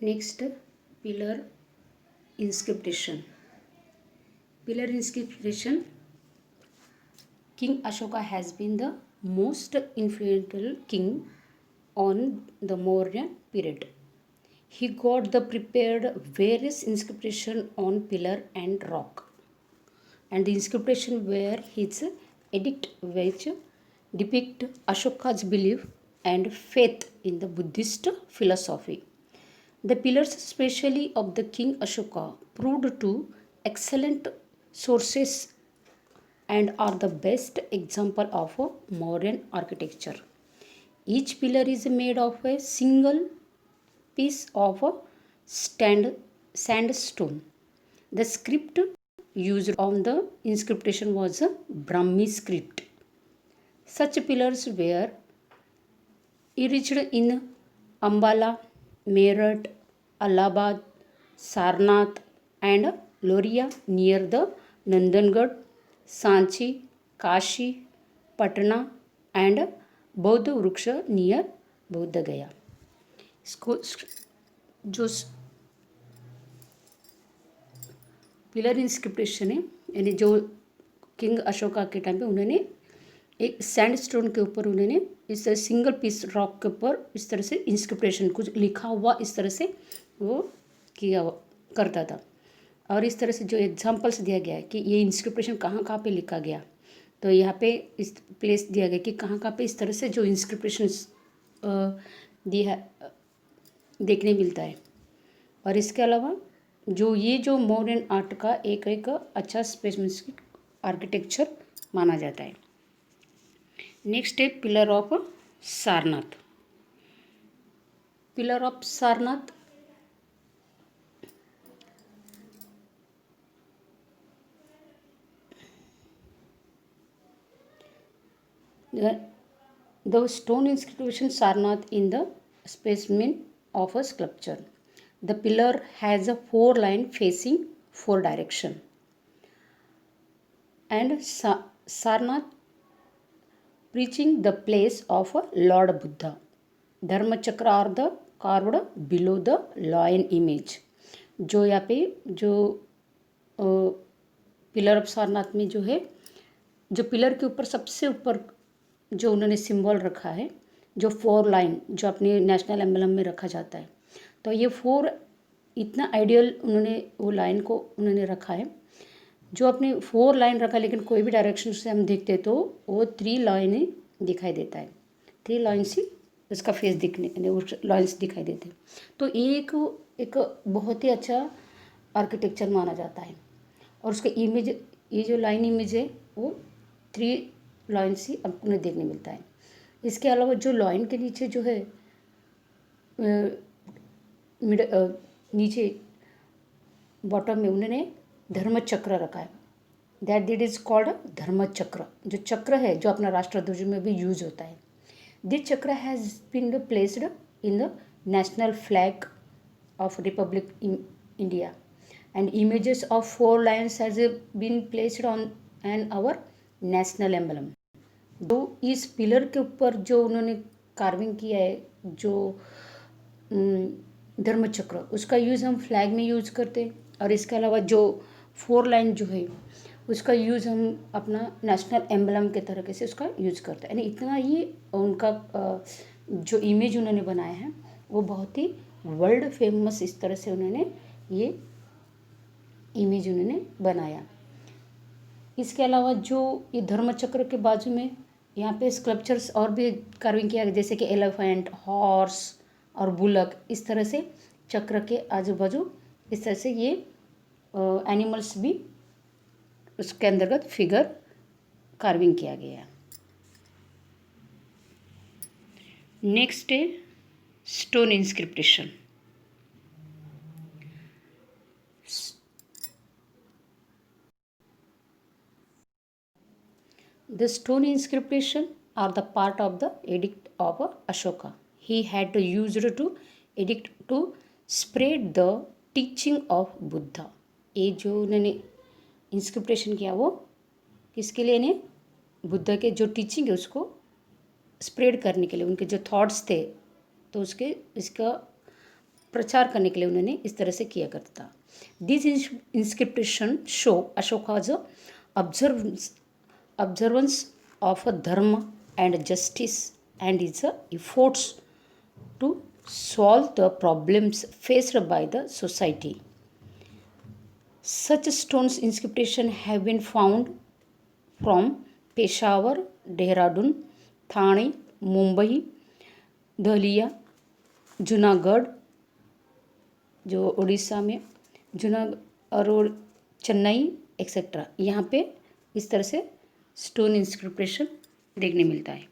Next, pillar inscription. Pillar inscription. King Ashoka has been the most influential king on the Maurya period. He got the prepared various inscription on pillar and rock, and the inscription were his edict which depict Ashoka's belief and faith in the Buddhist philosophy. The pillars, especially of the King Ashoka, proved to excellent sources and are the best example of a Mauryan architecture. Each pillar is made of a single piece of a sandstone. The script used on the inscription was a Brahmi script. Such pillars were eriged in Ambala, Meerut, Allahabad, Sarnath, and Loria near the Nandangarh, Sanchi, Kashi, Patna, and Bodh Vruksha near Bodh Gaya. इसको जो pillar inscription है, यानी जो king Ashoka के time पे उन्होंने एक sandstone के ऊपर उन्होंने इस तरह सिंगल पीस रॉक के ऊपर इस तरह से इंस्क्रिप्शन कुछ लिखा हुआ इस तरह से वो किया करता था। और इस तरह से जो एग्जांपल्स दिया गया है कि ये इंस्क्रिप्शन कहाँ कहाँ पे लिखा गया, तो यहाँ पे इस प्लेस दिया गया कि कहाँ कहाँ पे इस तरह से जो इंस्क्रिप्शन दिया देखने मिलता है। और इसके अलावा जो मॉडर्न आर्ट का एक अच्छा स्पेसिफिक आर्किटेक्चर माना जाता है। नेक्स्ट है pillar of Sarnath. Pillar of Sarnath the stone inscription Sarnath in the specimen of a sculpture. The pillar has a 4 line facing 4 direction, and Sarnath preaching the place of a Lord Buddha. Dharma chakra are the carved below the lion image. जो यहाँ पे जो pillar of Sarnath में जो है, जो pillar के ऊपर सबसे ऊपर जो उन्होंने सिंबल रखा है, जो 4 लाइन जो अपने नेशनल एम्बलम में रखा जाता है, तो ये 4 इतना आइडियल उन्होंने वो लाइन को उन्होंने रखा है, जो अपने 4 लाइन रखा, लेकिन कोई भी डायरेक्शन से हम देखते तो वो 3 लाइन दिखाई देता है, 3 लाइन्स ही उसका फेस दिखने लाइन्स दिखाई देते हैं। तो एक बहुत ही अच्छा आर्किटेक्चर माना जाता है। और उसका इमेज, ये जो लाइन इमेज है वो 3 लाइन्स ही उन्हें देखने मिलता है। इसके अलावा जो लाइन के नीचे जो है नीचे बॉटम में उन्होंने धर्म चक्र रखा है। दैट इज कॉल्ड धर्म चक्र। जो चक्र है जो अपना राष्ट्रध्वज में भी यूज होता है। This chakra has been placed in the national flag of republic India and images of 4 lions has been placed on an our national emblem. दो इस पिलर के ऊपर जो उन्होंने कार्विंग किया है, जो धर्म चक्र, उसका यूज़ हम फ्लैग में यूज़ करते हैं। और इसके अलावा जो 4 लाइन जो है उसका यूज़ हम अपना नेशनल एम्बलम के तरीके से उसका यूज़ करते हैं। यानी इतना ही उनका जो इमेज उन्होंने बनाया है वो बहुत ही वर्ल्ड फेमस इस तरह से उन्होंने ये इमेज उन्होंने बनाया। इसके अलावा जो ये धर्म चक्र के बाजू में यहाँ पे स्कल्पचर्स और भी कार्विंग किया गया, जैसे कि एलिफेंट, हॉर्स और बुलक, इस तरह से चक्र के आजू बाजू इस तरह से ये एनिमल्स भी उसके अंतर्गत फिगर कार्विंग किया गया। नेक्स्ट है stone inscription. The stone inscription are the part of the edict of Ashoka. He had used to edict to spread the teaching of Buddha. ये जो उन्होंने इंस्क्रिप्शन किया वो किसके लिए ने, बुद्ध के जो टीचिंग है उसको स्प्रेड करने के लिए, उनके जो थॉट्स थे तो उसके इसका प्रचार करने के लिए उन्होंने इस तरह से किया करता था। This inscription show Ashoka's observance of a dharma and justice and his efforts to solve the problems faced by the society. Such stones inscription have been found from Peshawar, Dehradun, Thane, Mumbai, दलिया, जूनागढ़ जो उड़ीसा में, जूनागढ़ और Chennai etcetera, यहाँ पे इस तरह से stone inscription देखने मिलता है।